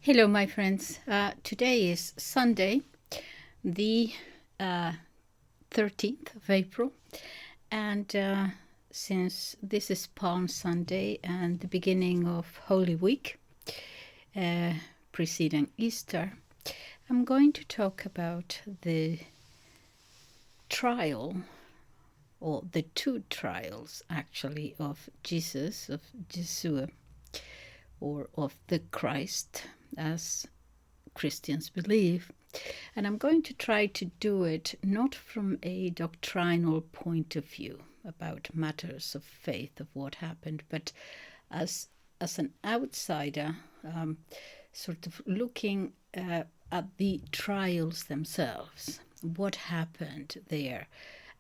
Hello, my friends. Today is Sunday, the 13th of April, and since this is Palm Sunday and the beginning of Holy Week, preceding Easter, I'm going to talk about the trial, or the two trials actually, of Jesus, of Jesua, or of the Christ, as Christians believe. And I'm going to try to do it not from a doctrinal point of view about matters of faith, of what happened, but as an outsider, sort of looking at the trials themselves, what happened there,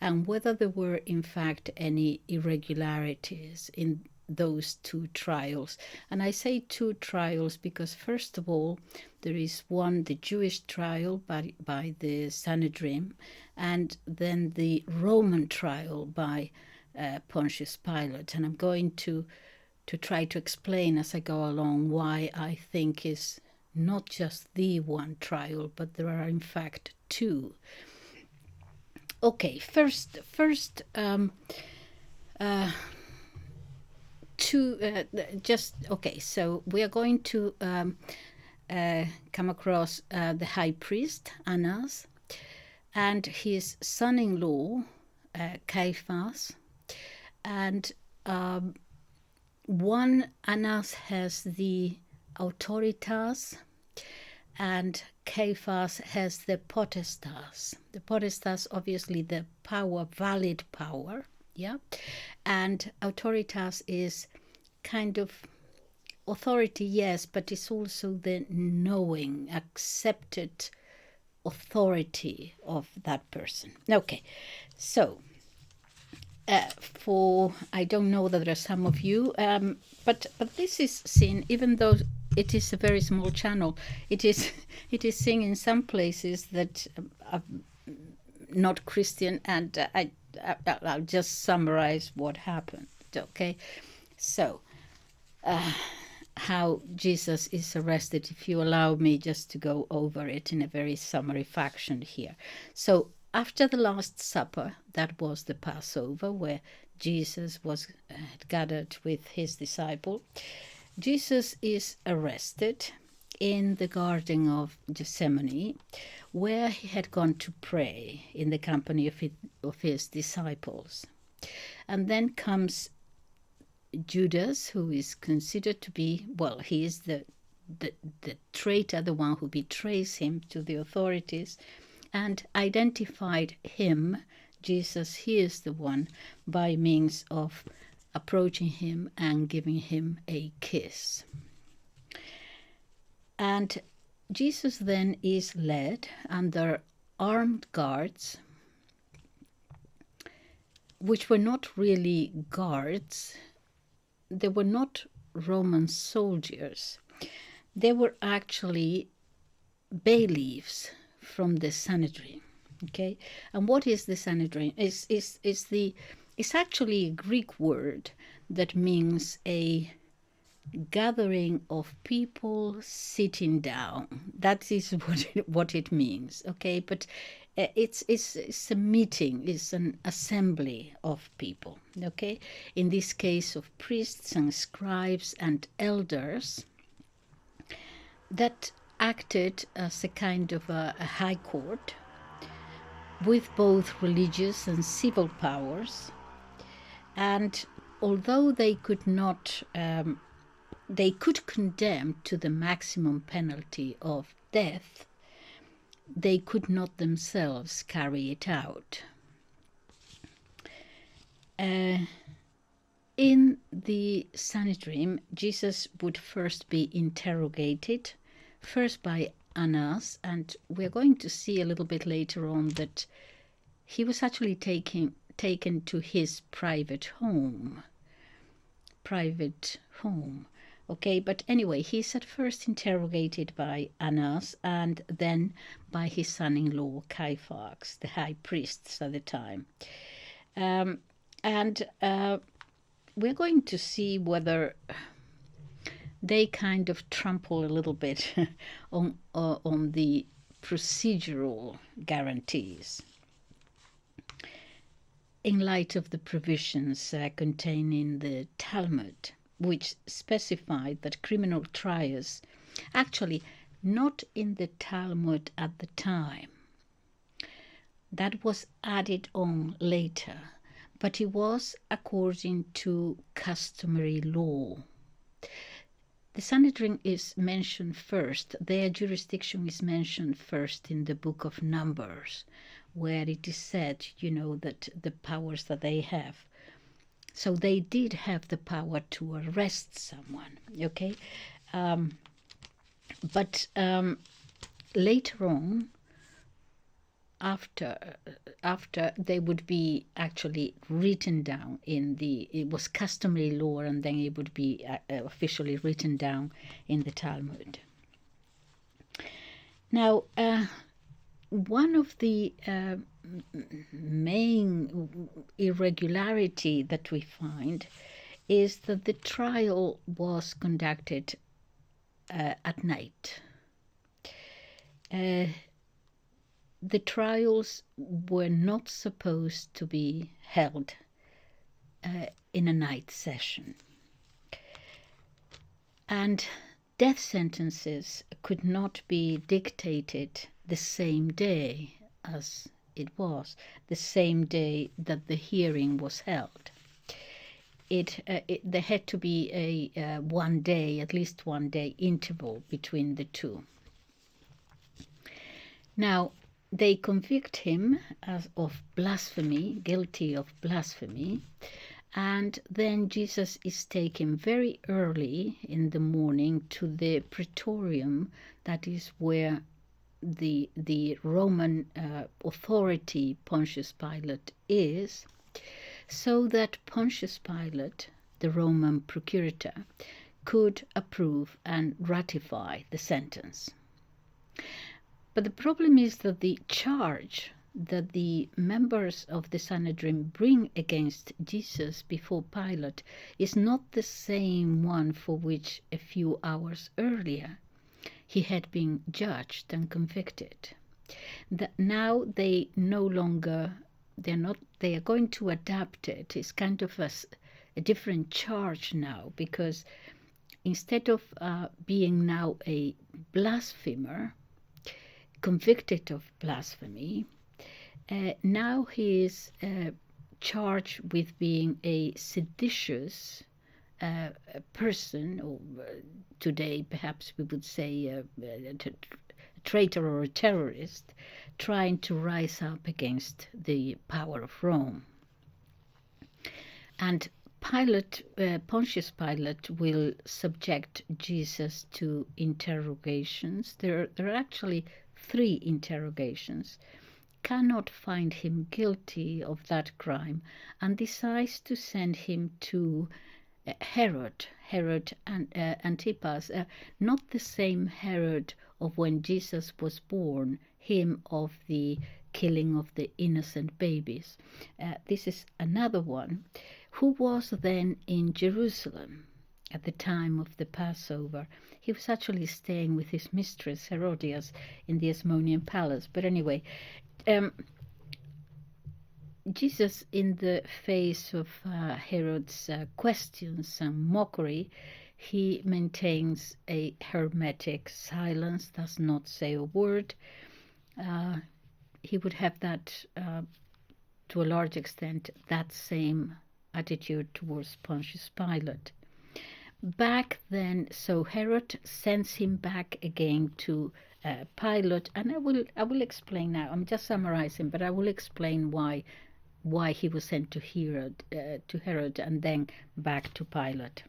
and whether there were in fact any irregularities in those two trials. And I say two trials because, first of all, there is one, the Jewish trial by the Sanhedrin, and then the Roman trial by Pontius Pilate. And I'm going to try to explain as I go along why I think is not just the one trial, but there are in fact two. Okay, first, so we are going to come across the high priest Annas and his son-in-law Caiaphas, and one, Annas, has the autoritas and Caiaphas has the potestas. The potestas, obviously the power, valid power, yeah, and autoritas is kind of authority, yes, but it's also the knowing, accepted authority of that person. Okay, so I don't know that there are some of you, but this is seen, even though it is a very small channel, it is seen in some places that are not Christian, and I'll just summarize what happened. Okay, so how Jesus is arrested, if you allow me just to go over it in a very summary fashion here. So after the Last Supper, that was the Passover, where Jesus was gathered with his disciple, Jesus is arrested in the Garden of Gethsemane, where he had gone to pray in the company of his disciples. And then comes Judas, who is considered to be, well, he is the traitor, the one who betrays him to the authorities, and identified him, Jesus, he is the one, by means of approaching him and giving him a kiss. And Jesus then is led under armed guards, which were not really guards. They were not Roman soldiers. They were actually bailiffs from the Sanhedrin. Okay, and what is the Sanhedrin? It's actually a Greek word that means a gathering of people sitting down. That is what it means. Okay, but it's a meeting, it's an assembly of people. Okay, in this case of priests and scribes and elders that acted as a kind of a high court with both religious and civil powers. And although they could not, they could condemn to the maximum penalty of death, they could not themselves carry it out. In the Sanhedrin, Jesus would first be interrogated, first by Annas, and we're going to see a little bit later on that he was actually taken to his private home. Okay, but anyway, he's at first interrogated by Annas and then by his son-in-law Caiaphas, the high priests at the time. And we're going to see whether they kind of trample a little bit on the procedural guarantees. In light of the provisions contained in the Talmud, which specified that criminal trials, actually not in the Talmud at the time, that was added on later, but it was according to customary law. The Sanhedrin is mentioned first, their jurisdiction is mentioned first in the book of Numbers, where it is said, that the powers that they have. So they did have the power to arrest someone, okay? But later on, after they would be actually written down it was customary law, and then it would be officially written down in the Talmud. Now, one of the main irregularity that we find is that the trial was conducted at night. The trials were not supposed to be held in a night session. And death sentences could not be dictated the same day as it was, the same day that the hearing was held. There had to be a at least one day interval between the two. Now, they convict him of blasphemy, guilty of blasphemy, and then Jesus is taken very early in the morning to the praetorium, that is where the Roman authority Pontius Pilate is, so that Pontius Pilate, the Roman procurator, could approve and ratify the sentence. But the problem is that the charge that the members of the Sanhedrin bring against Jesus before Pilate is not the same one for which a few hours earlier he had been judged and convicted. That now they are going to adapt it. It's kind of a different charge now, because instead of being now a blasphemer, convicted of blasphemy, now he is charged with being a seditious person, or today perhaps we would say a traitor or a terrorist, trying to rise up against the power of Rome. And Pontius Pilate will subject Jesus to interrogations. There are actually 3 interrogations, cannot find him guilty of that crime, and decides to send him to Herod Antipas, not the same Herod of when Jesus was born, him of the killing of the innocent babies. This is another one, who was then in Jerusalem at the time of the Passover. He was actually staying with his mistress Herodias in the Asmonean palace. But anyway, Jesus, in the face of Herod's questions and mockery, he maintains a hermetic silence, does not say a word. He would have that, to a large extent, that same attitude towards Pontius Pilate. Back then, so Herod sends him back again to Pilate, and I will explain now. I'm just summarizing, but I will explain why he was sent to Herod and then back to Pilate.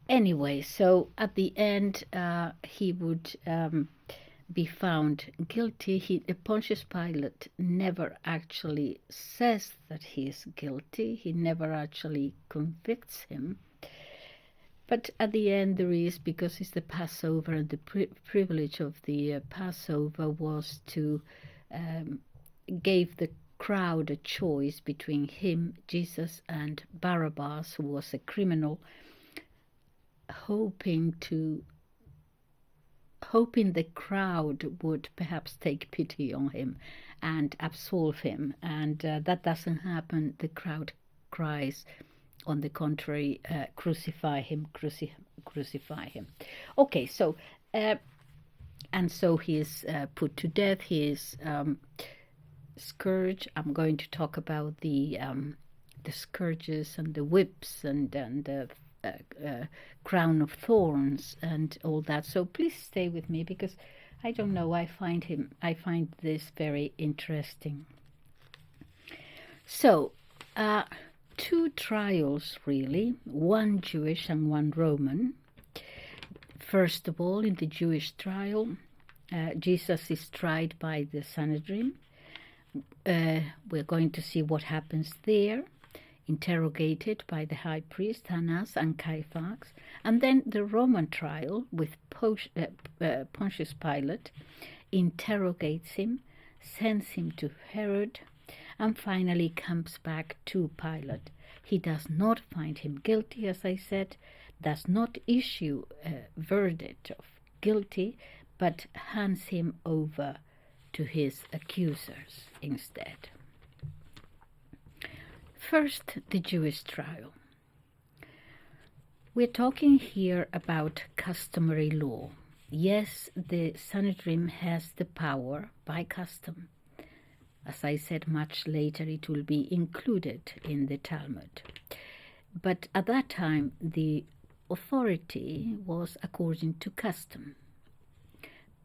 Anyway, so at the end, he would be found guilty. Pontius Pilate never actually says that he is guilty. He never actually convicts him. But at the end there is, because it's the Passover, and the privilege of the Passover was to give the crowd a choice between him, Jesus, and Barabbas, who was a criminal. hoping the crowd would perhaps take pity on him and absolve him, and that doesn't happen. The crowd cries, on the contrary, crucify him, crucify him. Okay, so and so he is put to death. He is scourged. I'm going to talk about the scourges and the whips and the crown of thorns and all that. So please stay with me, because I don't know, I find this very interesting. So two trials, really, one Jewish and one Roman. First of all, in the Jewish trial, Jesus is tried by the Sanhedrin. We're going to see what happens there, interrogated by the high priest Annas and Caiaphas, and then the Roman trial with Pontius Pilate interrogates him, sends him to Herod, and finally comes back to Pilate. He does not find him guilty, as I said, does not issue a verdict of guilty, but hands him over to his accusers instead. First, the Jewish trial. We're talking here about customary law. Yes, the Sanhedrin has the power by custom. As I said, much later it will be included in the Talmud. But at that time, the authority was according to custom.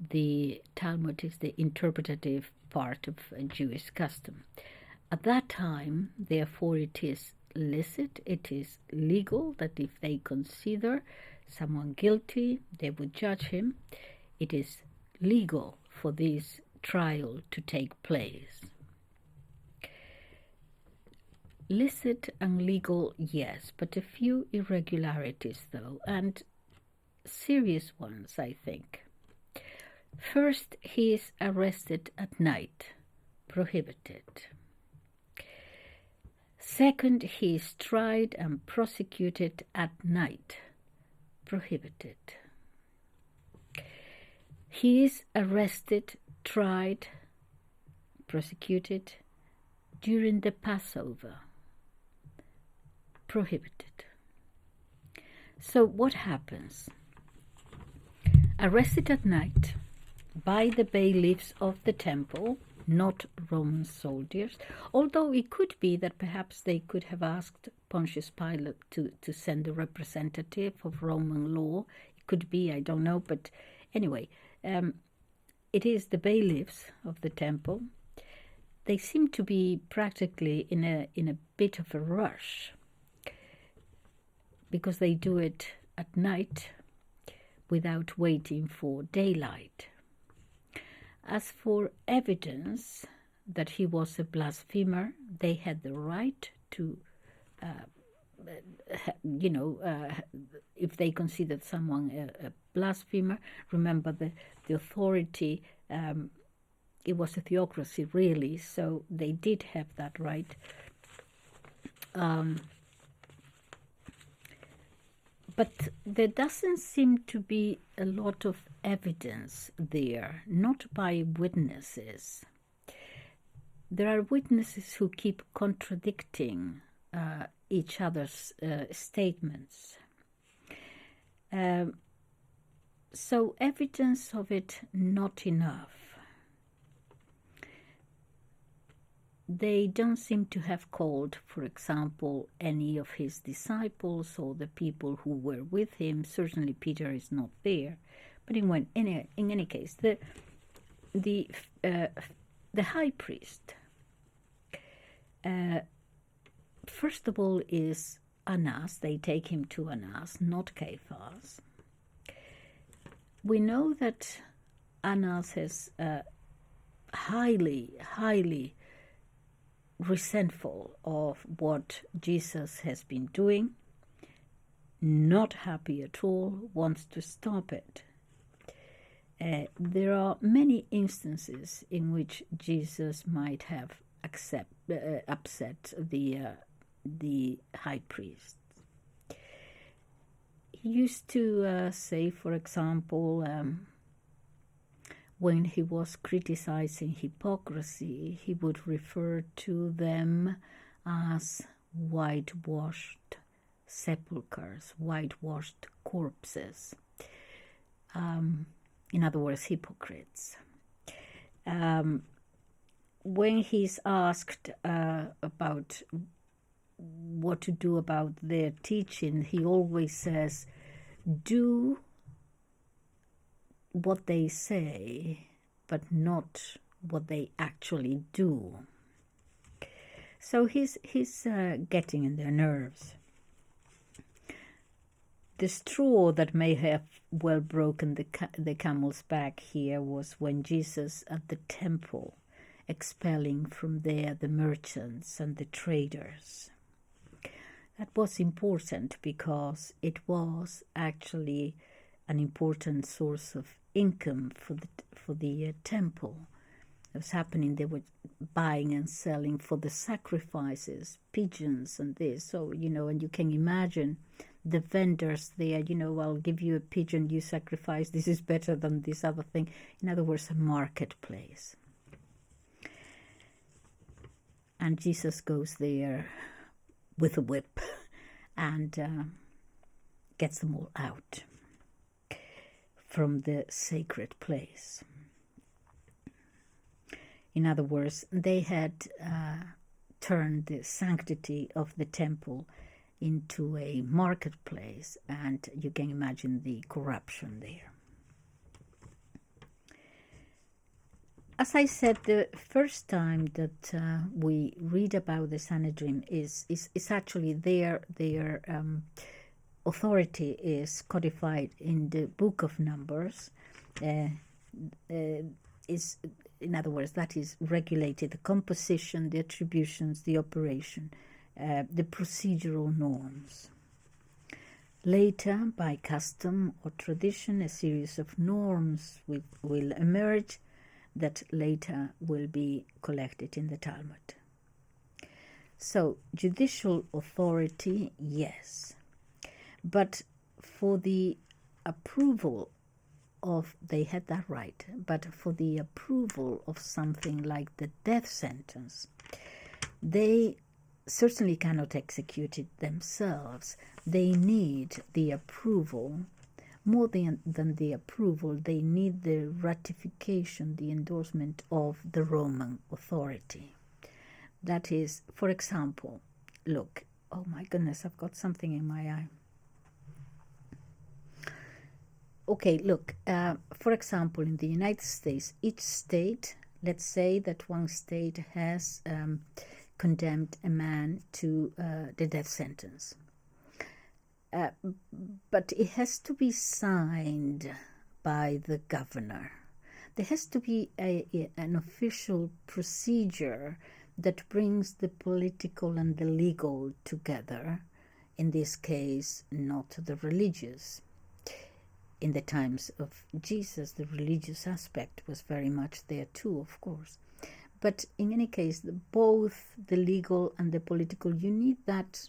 The Talmud is the interpretative part of a Jewish custom. At that time, therefore, it is licit, it is legal that if they consider someone guilty, they would judge him. It is legal for this trial to take place. Licit and legal, yes, but a few irregularities, though, and serious ones, I think. First, he is arrested at night, prohibited. Second, he is tried and prosecuted at night, prohibited. He is arrested, tried, prosecuted during the Passover, prohibited. So what happens? Arrested at night by the bailiffs of the temple, not Roman soldiers, although it could be that perhaps they could have asked Pontius Pilate to send a representative of Roman law. It could be, I don't know, but anyway, it is the bailiffs of the temple. They seem to be practically in a bit of a rush, because they do it at night without waiting for daylight. As for evidence that he was a blasphemer, they had the right to, if they considered someone a blasphemer. Remember, the authority, it was a theocracy, really, so they did have that right. But there doesn't seem to be a lot of evidence there, not by witnesses. There are witnesses who keep contradicting each other's statements. So evidence of it, not enough. They don't seem to have called, for example, any of his disciples or the people who were with him. Certainly Peter is not there. But in any case, the high priest, first of all, is Annas. They take him to Annas, not Caiaphas. We know that Annas is highly resentful of what Jesus has been doing, not happy at all, wants to stop it. There are many instances in which Jesus might have upset the high priest. he used to say, for example, when he was criticizing hypocrisy, he would refer to them as whitewashed sepulchres, whitewashed corpses. In other words, hypocrites. When he's asked about what to do about their teaching, he always says, do what they say, but not what they actually do. So he's getting in their nerves. The straw that may have well broken the camel's back here was when Jesus at the temple, expelling from there the merchants and the traders. That was important because it was actually an important source of income for the temple. It was happening, they were buying and selling for the sacrifices, pigeons and this. So, and you can imagine the vendors there, I'll give you a pigeon, you sacrifice, this is better than this other thing. In other words, a marketplace. And Jesus goes there with a whip and gets them all out from the sacred place. In other words, they had turned the sanctity of the temple into a marketplace, and you can imagine the corruption there. As I said, the first time that we read about the Sanhedrin is actually their authority is codified in the book of Numbers. Is, in other words, that is regulated, the composition, the attributions, the operation, the procedural norms. Later, by custom or tradition, a series of norms will emerge that later will be collected in the Talmud. So, judicial authority, yes. But for the approval of, they had that right, but for the approval of something like the death sentence, they certainly cannot execute it themselves. They need the approval. More than the approval, they need the ratification, the endorsement of the Roman authority. That is, for example, look, oh my goodness, I've got something in my eye. Okay, look, for example, in the United States, each state, let's say that one state has condemned a man to the death sentence. But it has to be signed by the governor. There has to be an official procedure that brings the political and the legal together. In this case, not the religious. In the times of Jesus, the religious aspect was very much there too, of course. But in any case, both the legal and the political, you need that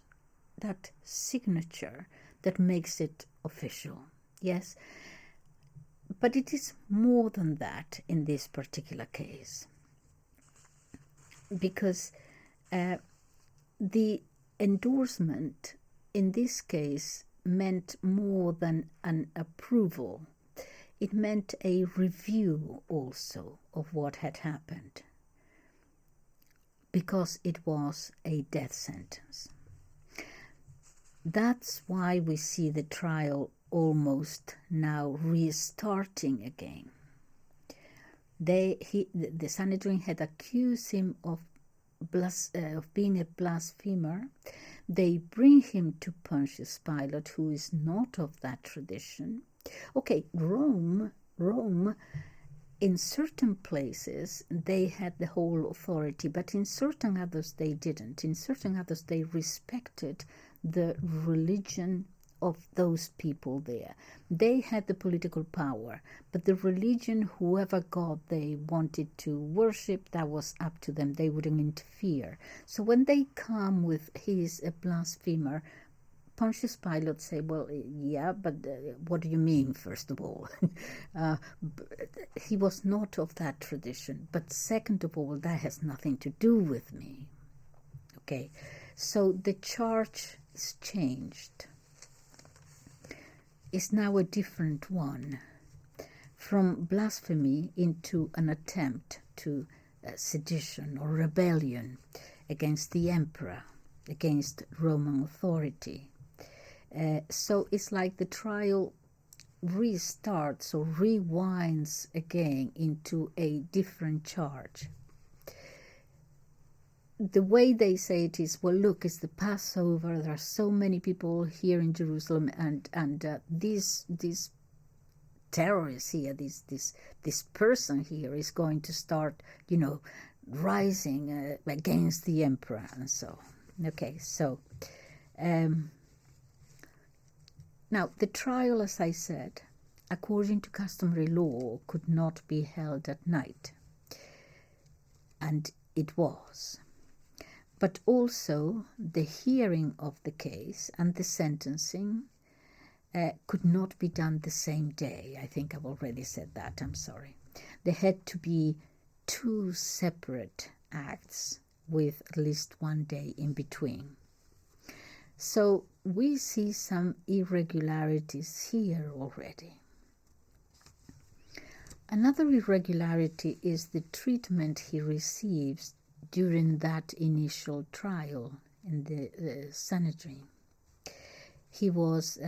signature that makes it official. Yes, but it is more than that in this particular case, because the endorsement in this case meant more than an approval. It meant a review also of what had happened, because it was a death sentence. That's why we see the trial almost now restarting again. The Sanhedrin had accused him of being a blasphemer. They bring him to Pontius Pilate, who is not of that tradition. Okay, Rome, in certain places, they had the whole authority, but in certain others they didn't. In certain others they respected the religion of those people there. They had the political power, but the religion, whoever God they wanted to worship, that was up to them. They wouldn't interfere. So when they come with, he is a blasphemer, Pontius Pilate said, well, yeah, but what do you mean, first of all? He was not of that tradition. But second of all, that has nothing to do with me. Okay, so the charge is changed. It's now a different one, from blasphemy into an attempt to sedition or rebellion against the emperor, against Roman authority. So it's like the trial restarts or rewinds again into a different charge. The way they say it is, well, look, it's the Passover. There are so many people here in Jerusalem, and these terrorists here, this person here is going to start, rising against the emperor, and so. Okay, so now the trial, as I said, according to customary law, could not be held at night, and it was. But also the hearing of the case and the sentencing could not be done the same day. I think I've already said that, I'm sorry. There had to be 2 separate acts with at least 1 day in between. So we see some irregularities here already. Another irregularity is the treatment he receives during that initial trial in the Sanhedrin. He was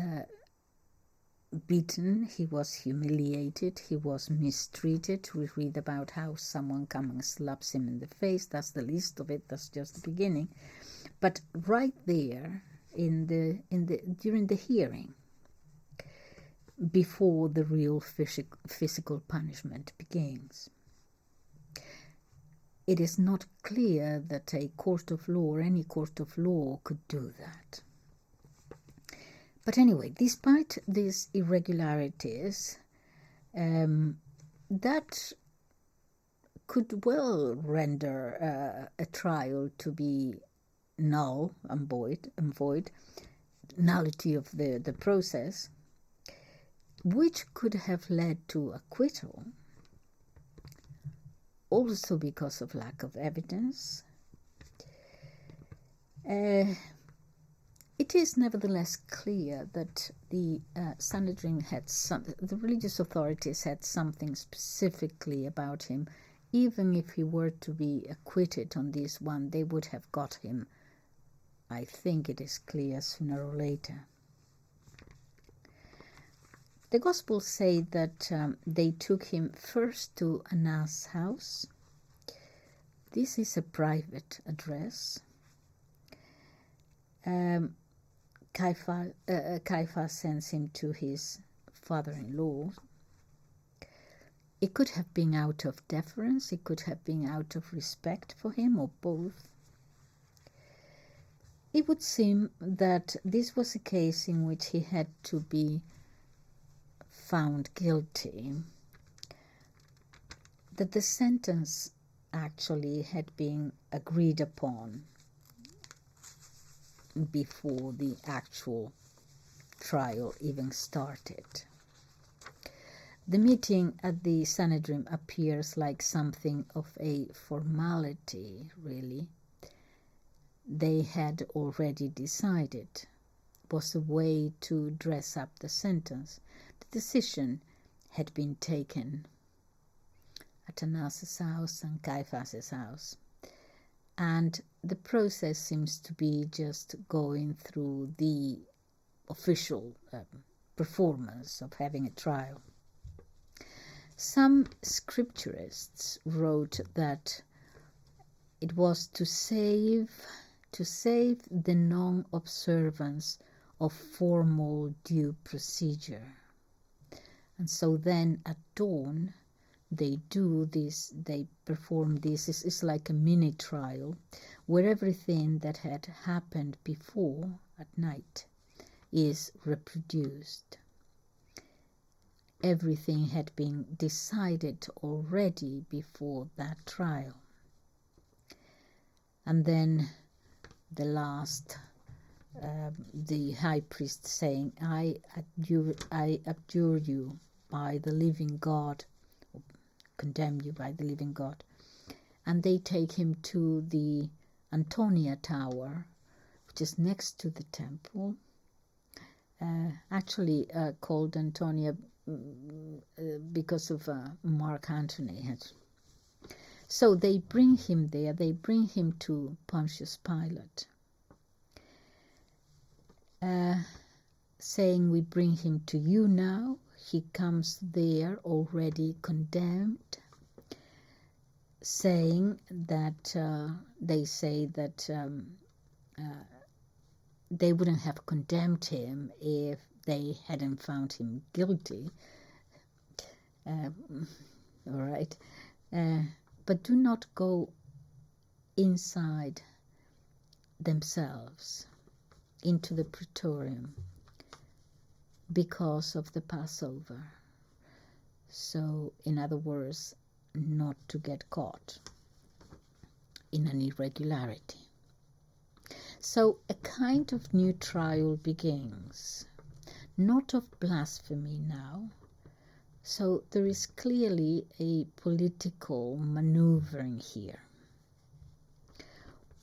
beaten, he was humiliated, he was mistreated. We read about how someone comes and slaps him in the face. That's the least of it, that's just the beginning. But right there during the hearing, before the real physical punishment begins, it is not clear that a court of law or any court of law could do that. But anyway, despite these irregularities, that could well render a trial to be null and void, nullity of the process, which could have led to acquittal, also because of lack of evidence. It is nevertheless clear that the Sanhedrin the religious authorities had something specifically about him. Even if he were to be acquitted on this one, they would have got him, I think it is clear, sooner or later. The Gospels say that they took him first to Annas' house. This is a private address. Caiaphas sends him to his father-in-law. It could have been out of deference, it could have been out of respect for him, or both. It would seem that this was a case in which he had to be found guilty, that the sentence actually had been agreed upon before the actual trial even started. The meeting at the Sanhedrin appears like something of a formality, really. They had already decided. It was a way to dress up the sentence. The decision had been taken at Annas' house and Caiaphas' house. And the process seems to be just going through the official performance of having a trial. Some scripturists wrote that it was to save the non-observance of formal due procedure. And so then at dawn, they perform this. It's like a mini trial where everything that had happened before at night is reproduced. Everything had been decided already before that trial. And then the last the high priest saying, I abjure you by the living God, condemn you by the living God. And they take him to the Antonia Tower, which is next to the temple, actually called Antonia because of Mark Antony. So they bring him there, they bring him to Pontius Pilate, saying, we bring him to you now. He comes there already condemned, saying that they say that they wouldn't have condemned him if they hadn't found him guilty. All right. But do not go inside themselves into the praetorium because of the Passover. So, in other words, not to get caught in an irregularity. So a kind of new trial begins, not of blasphemy now. So there is clearly a political maneuvering here.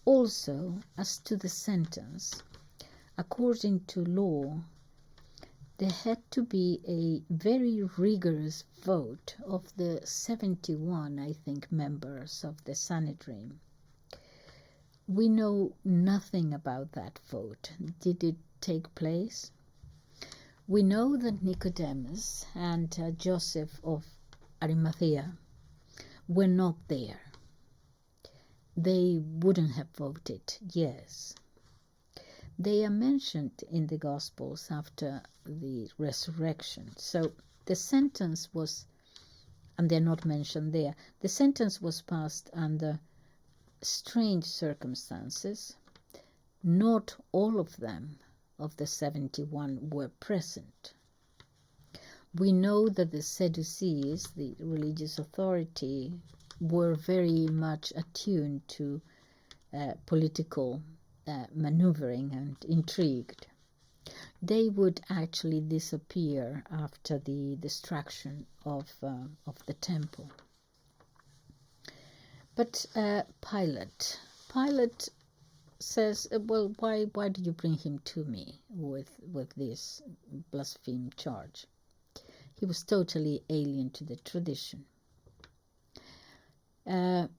Also, as to the sentence, according to law, there had to be a very rigorous vote of the 71, I think, members of the Sanhedrin. We know nothing about that vote. Did it take place? We know that Nicodemus and Joseph of Arimathea were not there. They wouldn't have voted yes. They are mentioned in the Gospels after the resurrection. So the sentence was, and they're not mentioned there, the sentence was passed under strange circumstances. Not all of them, of the 71, were present. We know that the Sadducees, the religious authority, were very much attuned to political maneuvering and intrigued. They would actually disappear after the destruction of the temple. But Pilate says, well, why do you bring him to me with this blaspheme charge? He was totally alien to the tradition. As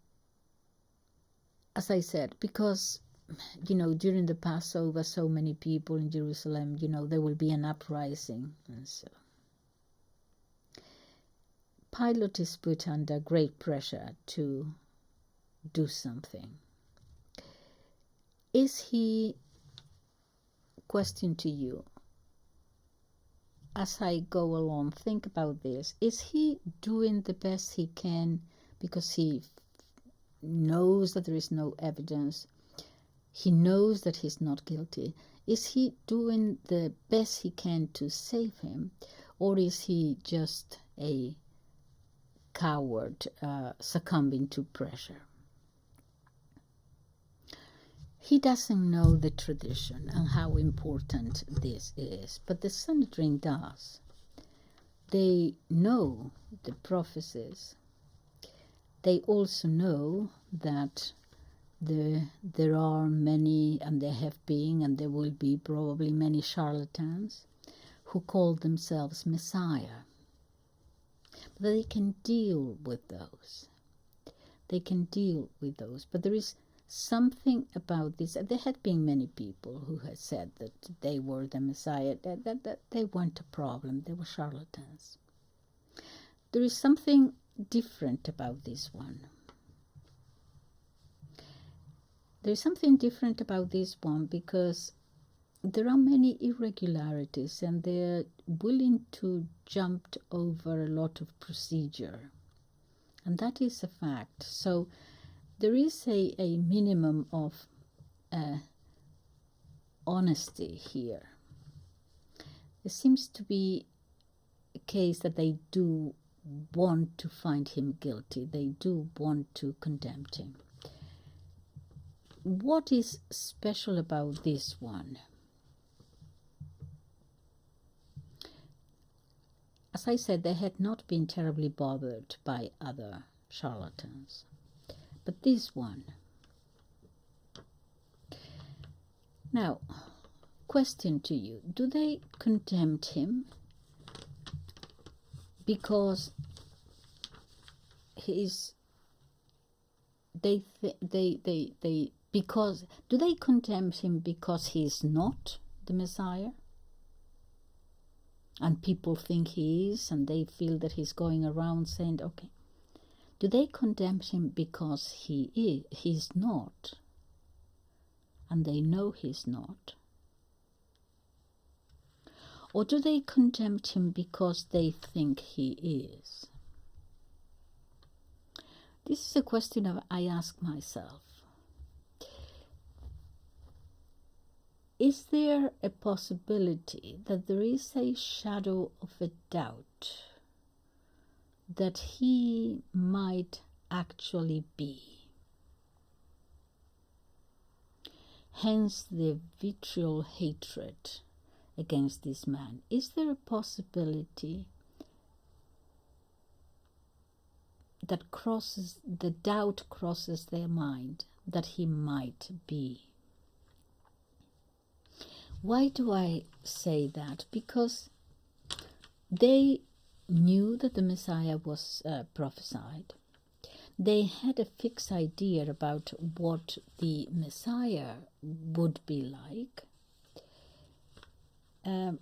I said, because, during the Passover, so many people in Jerusalem, there will be an uprising. And so Pilate is put under great pressure to do something. Is he, question to you, as I go along, think about this, is he doing the best he can because he knows that there is no evidence? He knows that he's not guilty. Is he doing the best he can to save him, or is he just a coward succumbing to pressure? He doesn't know the tradition and how important this is, but the Sanhedrin does. They know the prophecies. They also know that there are many, and there have been, and there will be probably many charlatans who call themselves Messiah. But they can deal with those. They can deal with those. But there is something about this. There had been many people who had said that they were the Messiah, that they weren't a problem. They were charlatans. There is something different about this one. There's something different about this one because there are many irregularities and they're willing to jump over a lot of procedure. And that is a fact. So there is a minimum of honesty here. There seems to be a case that they do want to find him guilty. They do want to condemn him. What is special about this one? as I said, they had not been terribly bothered by other charlatans. But this one. Now, question to you. Do they condemn him because he's because do they condemn him because he's not the Messiah? And people think he is, and they feel that he's going around saying, okay. Do they condemn him because he's not? And they know he's not? Or do they condemn him because they think he is? This is a question I ask myself. Is there a possibility that there is a shadow of a doubt that he might actually be? Hence the vitriol hatred against this man. Is there a possibility that the doubt crosses their mind that he might be? Why do I say that? Because they knew that the Messiah was prophesied. They had a fixed idea about what the Messiah would be like. A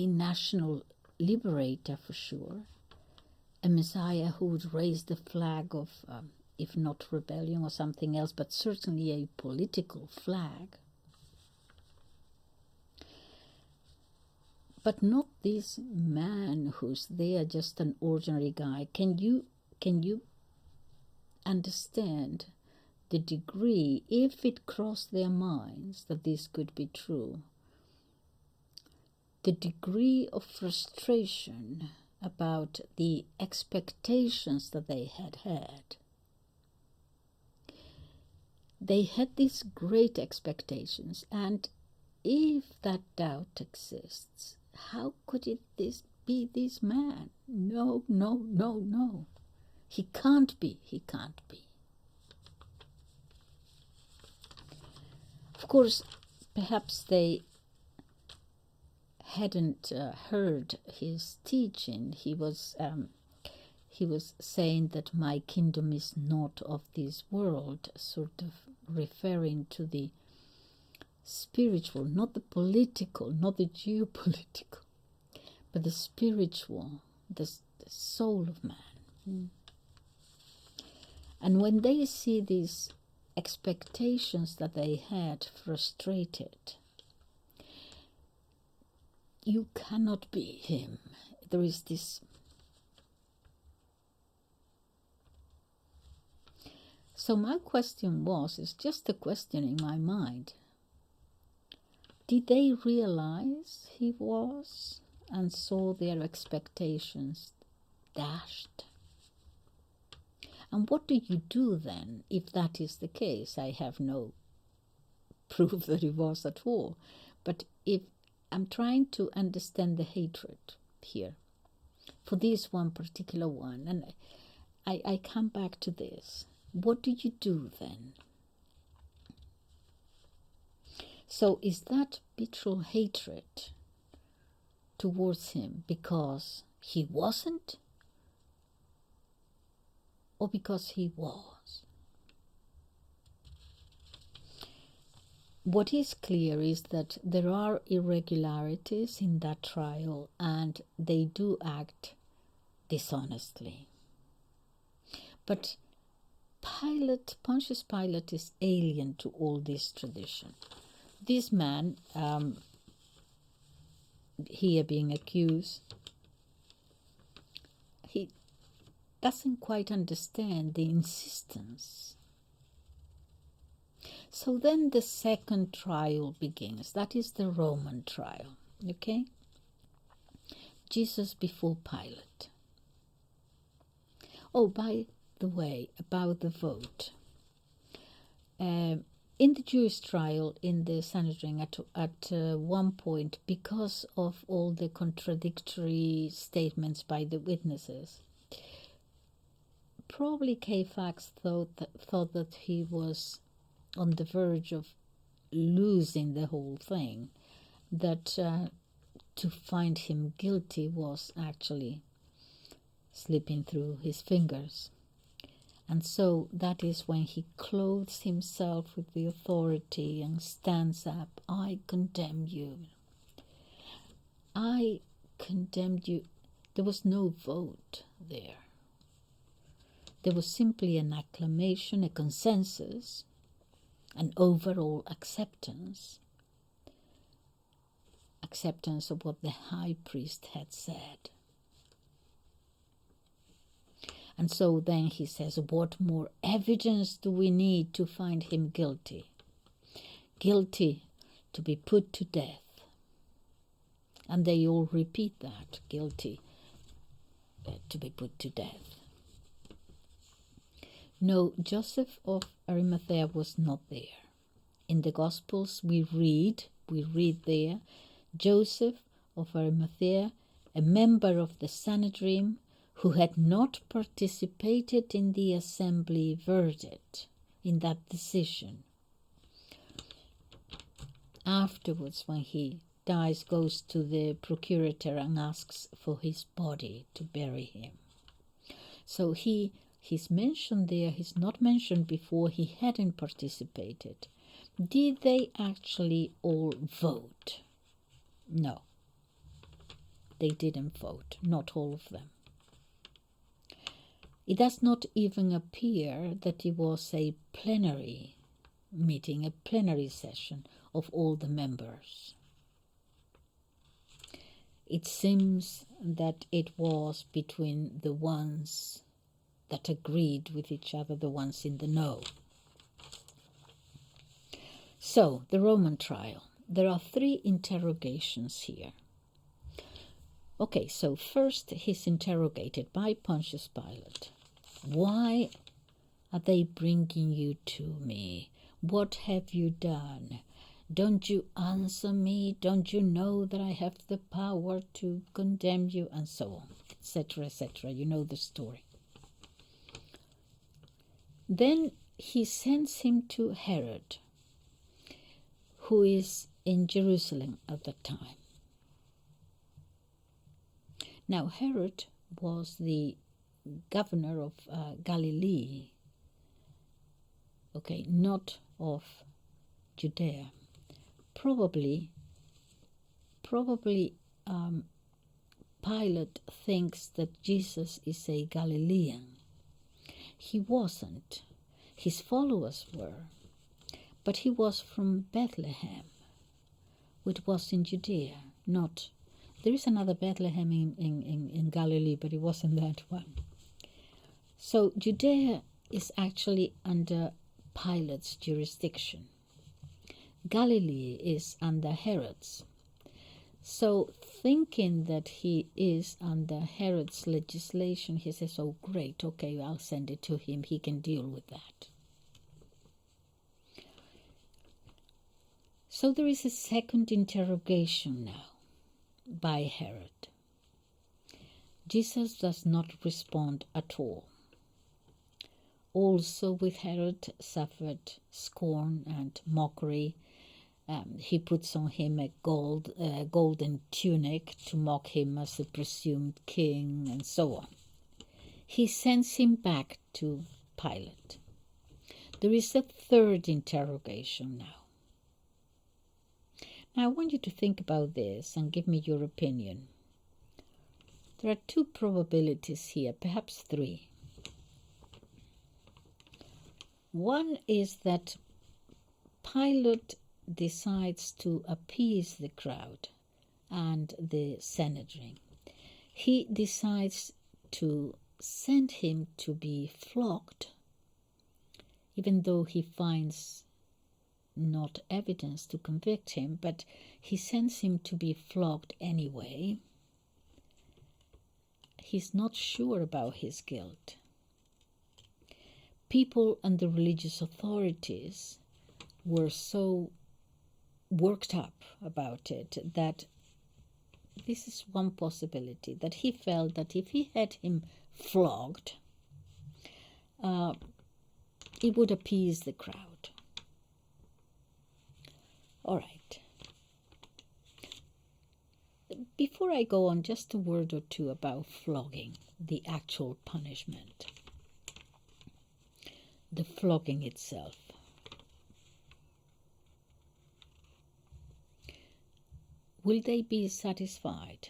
national liberator for sure. A Messiah who would raise the flag of, if not rebellion or something else, but certainly a political flag. But not this man who's there, just an ordinary guy. Can you understand the degree, if it crossed their minds that this could be true, the degree of frustration about the expectations that they had? They had these great expectations, and if that doubt exists, how could it be this man? No. He can't be. Of course, perhaps they hadn't heard his teaching. He was saying that my kingdom is not of this world, sort of referring to the spiritual, not the political, not the geopolitical, but the spiritual, the soul of man. And when they see these expectations that they had frustrated, you cannot be him. There is this. So my question is just a question in my mind. Did they realize he was and saw their expectations dashed? And what do you do then if that is the case? I have no proof that it was at all. But if I'm trying to understand the hatred here for this one particular one, and I come back to this. What do you do then? So is that vitriol hatred towards him because he wasn't, or because he was? What is clear is that there are irregularities in that trial, and they do act dishonestly. But Pontius Pilate is alien to all this tradition. This man, here being accused, he doesn't quite understand the insistence. So then the second trial begins. That is the Roman trial, okay? Jesus before Pilate. Oh, by the way, about the vote. in the Jewish trial in the Sanhedrin at one point, because of all the contradictory statements by the witnesses, probably Caiaphas thought that he was on the verge of losing the whole thing, that to find him guilty was actually slipping through his fingers. And so that is when he clothes himself with the authority and stands up. I condemn you. I condemned you. There was no vote there. There was simply an acclamation, a consensus, an overall acceptance of what the high priest had said. And so then he says, what more evidence do we need to find him guilty? Guilty to be put to death. And they all repeat that, guilty to be put to death. No, Joseph of Arimathea was not there. In the Gospels we read there, Joseph of Arimathea, a member of the Sanhedrin, who had not participated in the assembly verdict, in that decision. Afterwards, when he dies, goes to the procurator and asks for his body to bury him. So he's mentioned there, he's not mentioned before, he hadn't participated. Did they actually all vote? No, they didn't vote, not all of them. It does not even appear that it was a plenary meeting, a plenary session of all the members. It seems that it was between the ones that agreed with each other, the ones in the know. So, the Roman trial. There are 3 interrogations here. Okay, so first he's interrogated by Pontius Pilate. Why are they bringing you to me? What have you done? Don't you answer me? Don't you know that I have the power to condemn you? And so on, etc., etc. You know the story. Then he sends him to Herod, who is in Jerusalem at the time. Now, Herod was the governor of Galilee, okay, not of Judea. Probably Pilate thinks that Jesus is a Galilean. He wasn't. His followers were, but he was from Bethlehem, which was in Judea, not. There is another Bethlehem in Galilee, but it wasn't that one. So Judea is actually under Pilate's jurisdiction. Galilee is under Herod's. So thinking that he is under Herod's legislation, he says, oh great, okay, I'll send it to him, he can deal with that. So there is a second interrogation now by Herod. Jesus does not respond at all. Also with Herod suffered scorn and mockery. He puts on him a golden tunic to mock him as a presumed king and so on. He sends him back to Pilate. There is a third interrogation now. Now, I want you to think about this and give me your opinion. There are 2 probabilities here, perhaps 3. One is that Pilate decides to appease the crowd and the Sanhedrin. He decides to send him to be flogged, even though he finds not evidence to convict him, but he sends him to be flogged anyway. He's not sure about his guilt. People and the religious authorities were so worked up about it that this is one possibility, that he felt that if he had him flogged, it would appease the crowd. All right. Before I go on, just a word or two about flogging, the actual punishment, the flogging itself. Will they be satisfied?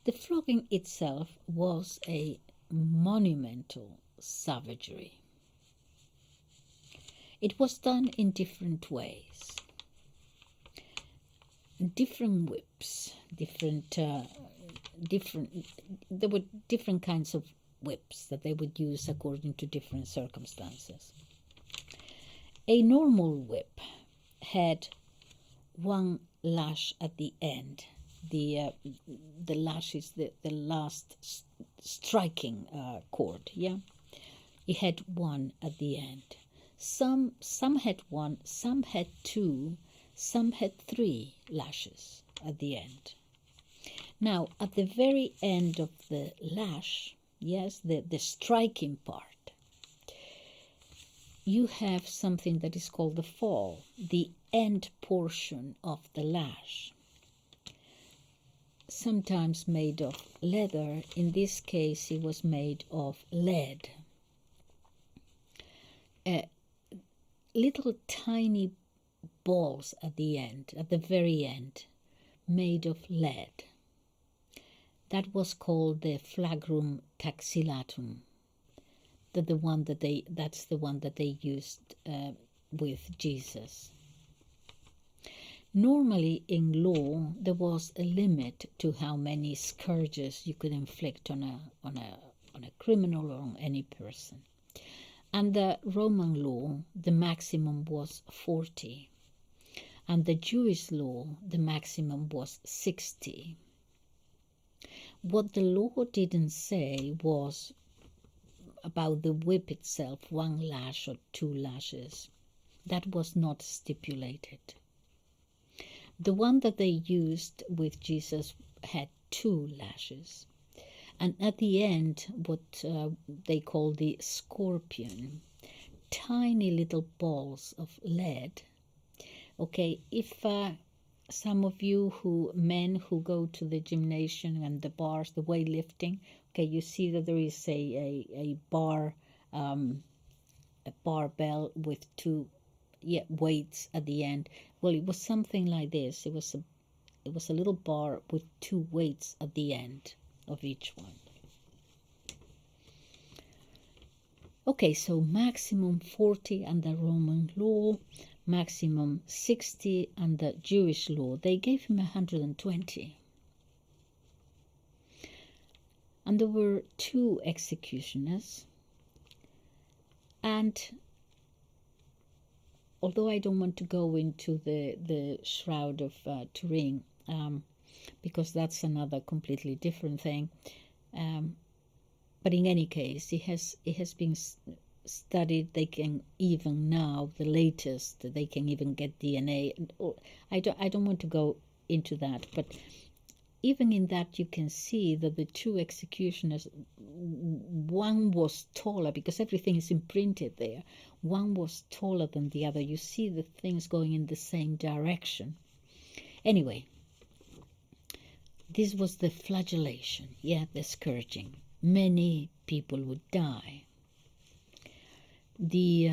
The flogging itself was a monumental savagery. It was done in different ways. Different whips, there were different kinds of whips that they would use according to different circumstances. A normal whip had one lash at the end. The lash is the last striking cord. Yeah, it had one at the end. Some had one, some had two, some had 3 lashes at the end. Now, at the very end of the lash, yes, the striking part, you have something that is called the fall, the end portion of the lash, sometimes made of leather. In this case, it was made of lead. Little tiny balls at the end, at the very end, made of lead. That was called the flagrum taxillatum. That's the one that they used with Jesus. Normally in law there was a limit to how many scourges you could inflict on a criminal or on any person. And the Roman law, the maximum was 40. And the Jewish law, the maximum was 60. What the law didn't say was about the whip itself, 1 lash or 2 lashes. That was not stipulated. The one that they used with Jesus had 2 lashes. And at the end, what they call the scorpion, tiny little balls of lead. Okay, if some of you men who go to the gymnasium and the bars, the weightlifting, okay, you see that there is a bar, a barbell with 2 weights at the end. Well, it was something like this. It was a little bar with 2 weights at the end of each one. Okay, so maximum 40 under Roman law, maximum 60 under Jewish law. They gave him 120. And there were 2 executioners. And although I don't want to go into the Shroud of Turin, because that's another completely different thing. But in any case, it has been studied. They can even now, the latest, they can even get DNA. I don't want to go into that, but even in that you can see that the 2 executioners, one was taller, because everything is imprinted there. One was taller than the other. You see the things going in the same direction. Anyway, this was the flagellation, the scourging. Many people would die. There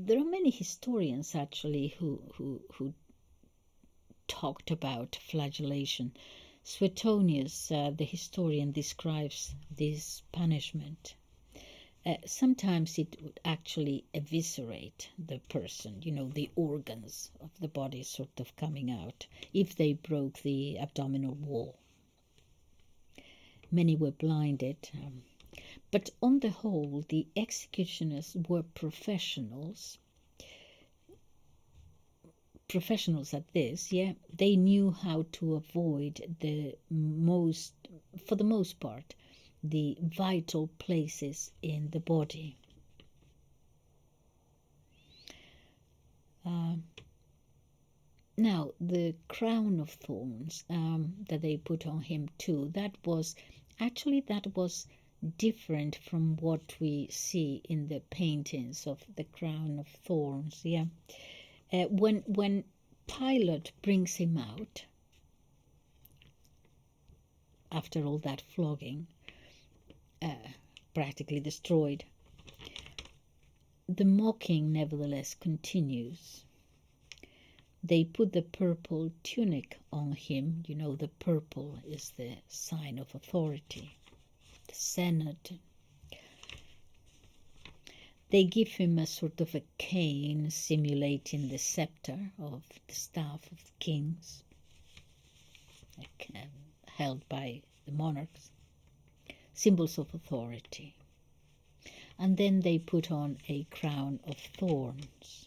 are many historians actually who talked about flagellation. Suetonius, the historian, describes this punishment. Sometimes it would actually eviscerate the person, the organs of the body sort of coming out, if they broke the abdominal wall. Many were blinded. But on the whole, the executioners were professionals at this. They knew how to avoid for the most part, the vital places in the body. Now, the crown of thorns that they put on him too, that was different from what we see in the paintings of the crown of thorns. Yeah, when Pilate brings him out after all that flogging, practically destroyed, the mocking nevertheless continues. They put the purple tunic on him. You know, the purple is the sign of authority, the Senate. They give him a sort of a cane simulating the scepter of the staff of the kings, like, held by the monarchs, symbols of authority. And then they put on a crown of thorns.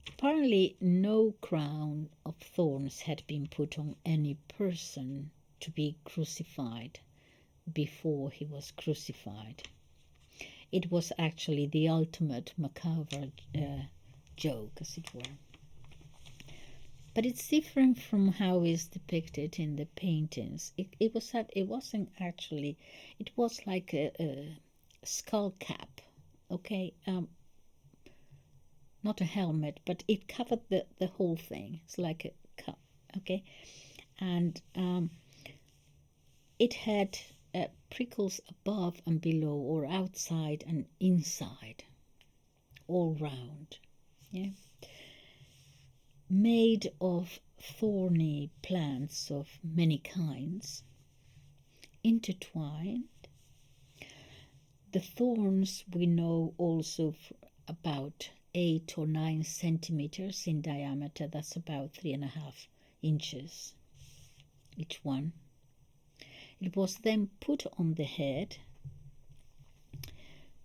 Apparently no crown of thorns had been put on any person to be crucified before he was crucified. It was actually the ultimate macabre joke, as it were. But it's different from how it's depicted in the paintings. It was like a skull cap, okay? Not a helmet, but it covered the whole thing. It's like a cup, okay? And it had prickles above and below, or outside and inside, all round, yeah? Made of thorny plants of many kinds, intertwined. The thorns we know also about 8 or 9 centimeters in diameter. That's about 3.5 inches each one. It was then put on the head,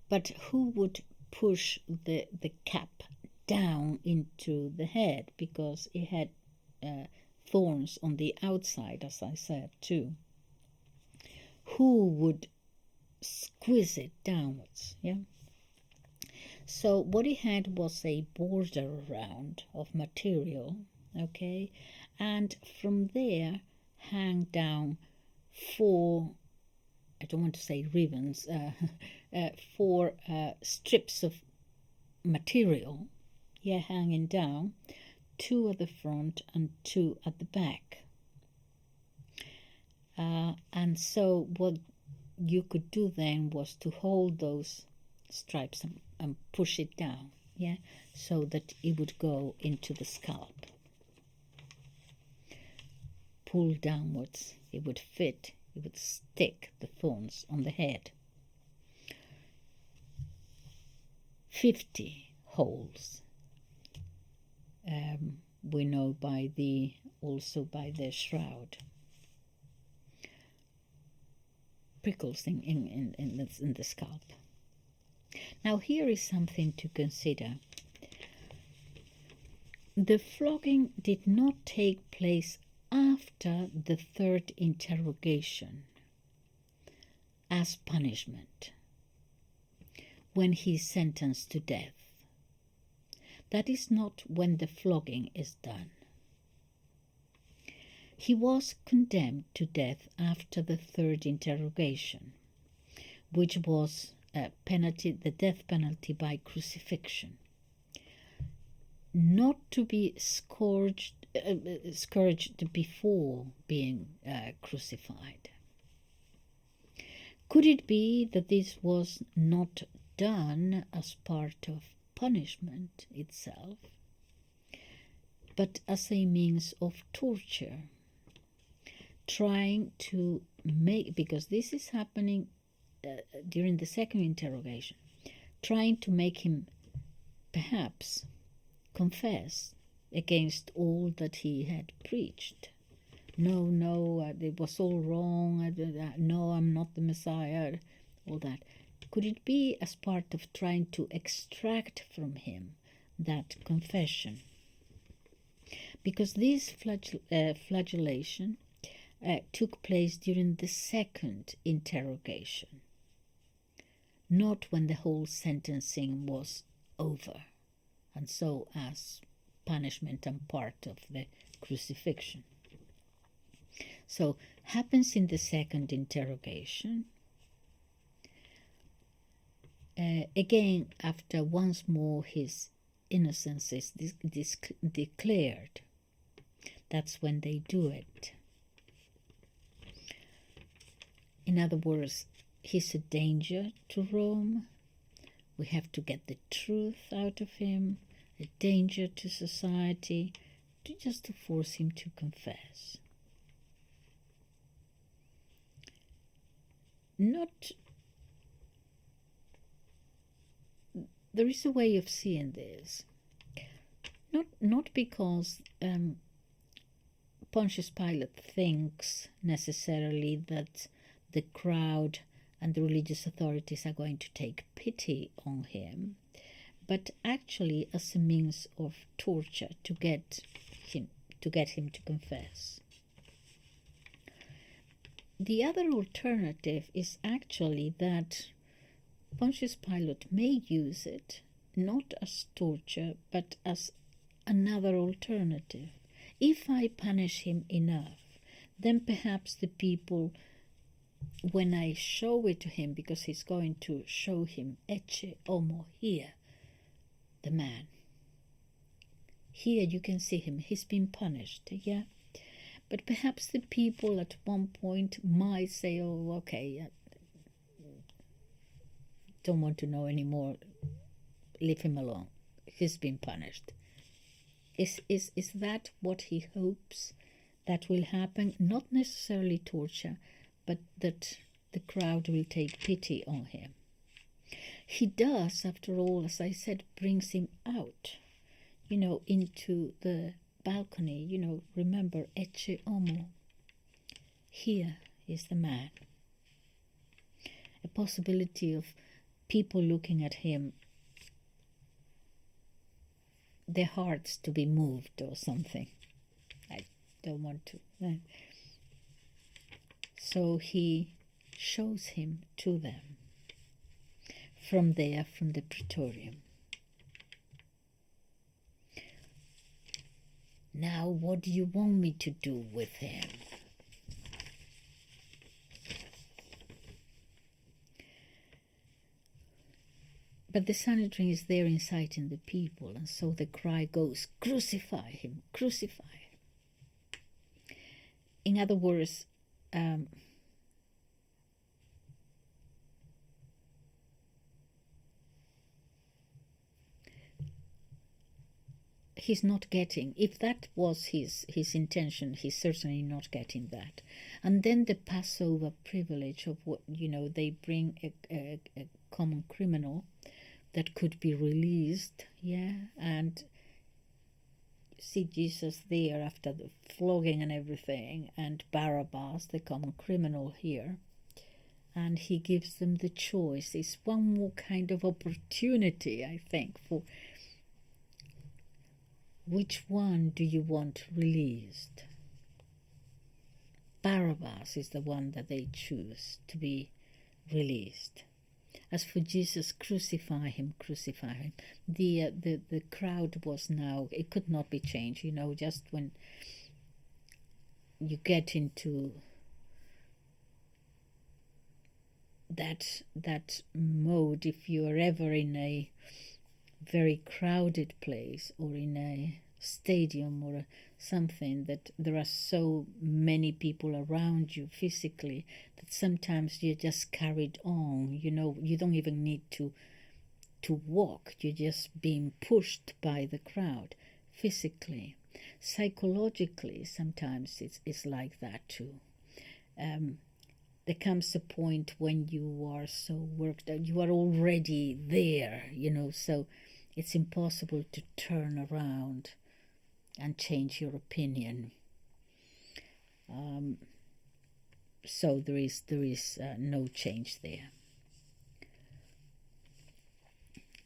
but who would push the cap down into the head, because it had thorns on the outside, as I said too. Who would squeeze it downwards? Yeah. So what it had was a border around of material, okay, and from there hang down 4, I don't want to say ribbons, 4 strips of material, yeah, hanging down, 2 at the front and 2 at the back. And so what you could do then was to hold those stripes and push it down, yeah, so that it would go into the scalp. Pull downwards, it would fit, it would stick the thorns on the head. 50 holes. We know also by the shroud. Prickles in the scalp. Now here is something to consider. The flogging did not take place after the 3rd interrogation as punishment, when he is sentenced to death. That is not when the flogging is done. He was condemned to death after the 3rd interrogation, which was the death penalty by crucifixion, not to be scourged before being crucified. Could it be that this was not done as part of punishment itself, but as a means of torture, trying to make, because this is happening during the 2nd interrogation, trying to make him perhaps confess against all that he had preached. No, it was all wrong. No, I'm not the Messiah. All that. Could it be as part of trying to extract from him that confession? Because this flagellation took place during the 2nd interrogation, not when the whole sentencing was over, and so as punishment and part of the crucifixion. So happens in the second interrogation. Again, after once more his innocence is declared, that's when they do it. In other words, he's a danger to Rome. We have to get the truth out of him, a danger to society, just to force him to confess. There is a way of seeing this. Not because Pontius Pilate thinks necessarily that the crowd and the religious authorities are going to take pity on him, but actually as a means of torture to get him to confess. The other alternative is actually that Pontius Pilate may use it not as torture but as another alternative. If I punish him enough, then perhaps the people, when I show it to him, because he's going to show him ecce homo, here, the man. Here you can see him, he's been punished, yeah? But perhaps the people at one point might say, oh, okay, don't want to know anymore, leave him alone, he's been punished. Is that what he hopes that will happen? Not necessarily torture, but that the crowd will take pity on him. He does, after all, as I said, brings him out, into the balcony, remember, ecce homo. Here is the man. A possibility of people looking at him, their hearts to be moved or something. I don't want to. So he shows him to them from the praetorium. Now, what do you want me to do with him? But the Sanhedrin is there inciting the people, and so the cry goes, crucify him, crucify him. In other words, he's not getting, if that was his intention, he's certainly not getting that. And then the Passover privilege of what, they bring a common criminal that could be released, and see Jesus there after the flogging and everything, and Barabbas, the common criminal, here, and he gives them the choice. It's one more kind of opportunity, I think, for which one do you want released? Barabbas is the one that they choose to be released. As for Jesus, crucify him, crucify him. The crowd was now, it could not be changed, just when you get into that mode, if you are ever in a very crowded place or in a stadium or something, that there are so many people around you physically that sometimes you're just carried on, you don't even need to walk, you're just being pushed by the crowd physically. Psychologically, sometimes it's like that too. There comes a point when you are so worked out, you are already there, so it's impossible to turn around and change your opinion. So there is no change there.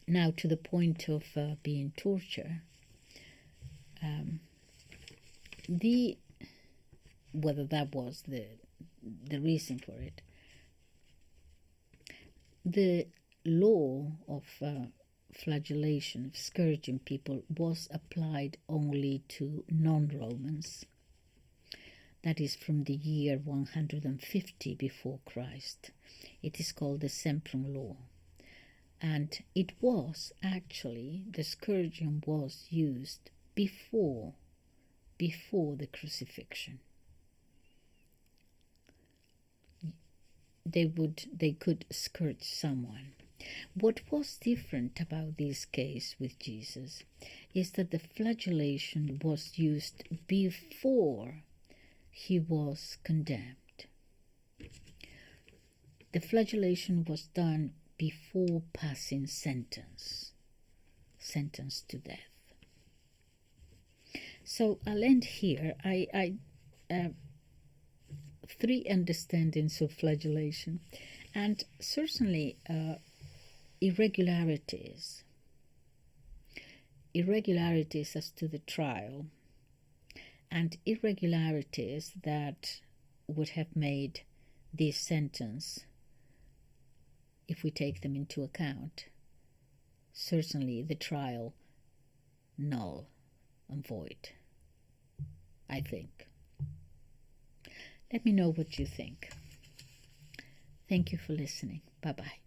Now, to the point of being tortured, whether that was the reason for it, the law of flagellation, of scourging people, was applied only to non-Romans. That is from the year 150 before Christ. It is called the Semprun law. And it was actually, the scourging was used before the crucifixion. They could scourge someone. What was different about this case with Jesus is that the flagellation was used before he was condemned. The flagellation was done before passing sentence to death. So I'll end here. I three understandings of flagellation, and certainly irregularities as to the trial, and irregularities that would have made this sentence, if we take them into account, certainly the trial null and void, I think. Let me know what you think. Thank you for listening. Bye-bye.